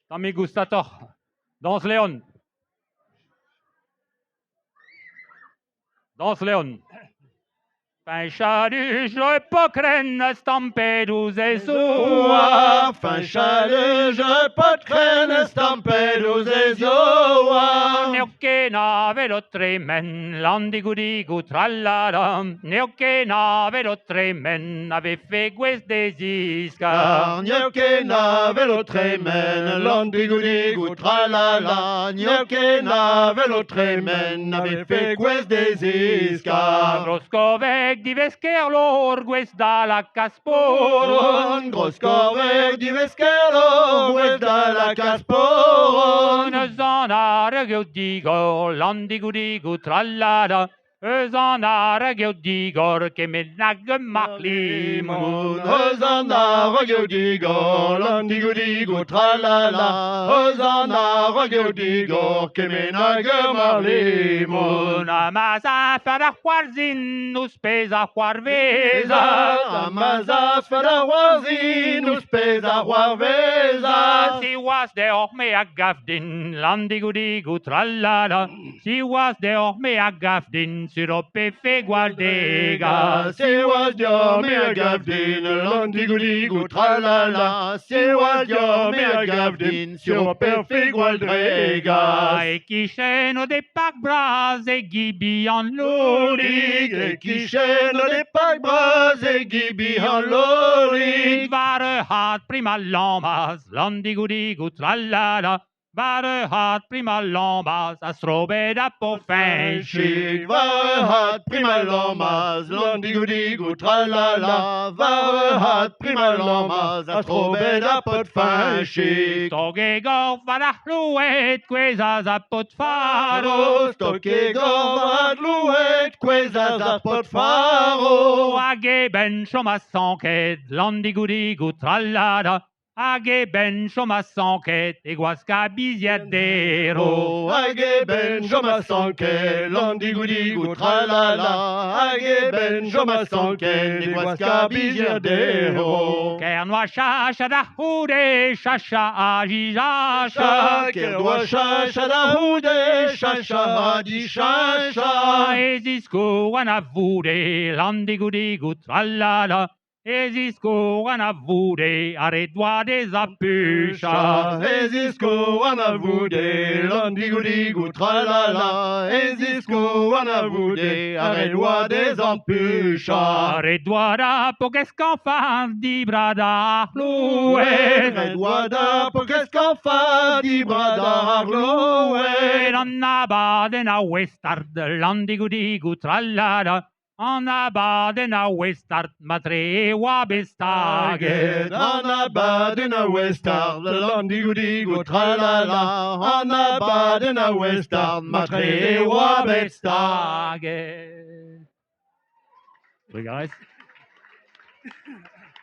Tammy gusta toch. Danse Leon. Danse Leon. Făinșărișă păcrenă stampeduze zoa. Făinșărișă păcrenă stampeduze zoa. Neoche navelo tremen, landigu trallada. Neoche navelo tremen, ave fegues de zisca. Neoche navelo tremen, landigu trallada. Neoche navelo tremen, ave fegues de zisca. Groscovec di vescherlor, gues da la casporon. Groscovec di vescherlor, gues da la casporon. Zanare eu digor, landigu trallada. Zanare eu digor, che me nagge maclimon. Zanare eu digor, landigu trallada. Zanare eu digor, che me nagge maclimon. Amasa fara huarzin, nus pesa huarveza. Amasa fara huarzin, nus pesa huarveza. Si was de me a gafdin, landigu trallada. Si was de me a gafdin, sirope fe guardega. Si was de me a gafdin, landigu trallada. Si was de me a gafdin, sirope fe guardega. E chi sceno de pac bras e gibi en lorig. E chi sceno de pac bras e gibi en lorig. Vare hat prima lombas, landigu trallada. Vare hat prima lombas, a strobe da po fenchig. Vare hat prima lombas, landigu trallala. Vare hat prima lombas, a strobe da po fenchig. Stoge gof vada hluet, quezas a pot faro. Stoge gof vada hluet, quezas a pot faro. Age ben shoma sanket, landigu trallada. Age ben shoma sanket, e guasca biziadero. Age ben shoma sanket, landigu trallala. Age ben shoma sanket, e guasca biziadero. Kernoa chacha da hude, chacha agi chacha. Kernoa chacha da hude, chacha agi chacha. Ezisco wana vude, landigu trallada. Ezisco wana vude, aredua des apusha. Ezisco wana vude, landigu trallala. Ezisco wana vude, aredua des apusha. Aredua da pogescanfan di brada hluet. Aredua da pogescanfan di brada hluet. Anna baden a westard, landigu trallada. Anna baden a westard, matre wa bestaget. Anna baden a westard, landigu trallala. Anna baden a westard, matre wa bestaget. Obrigado.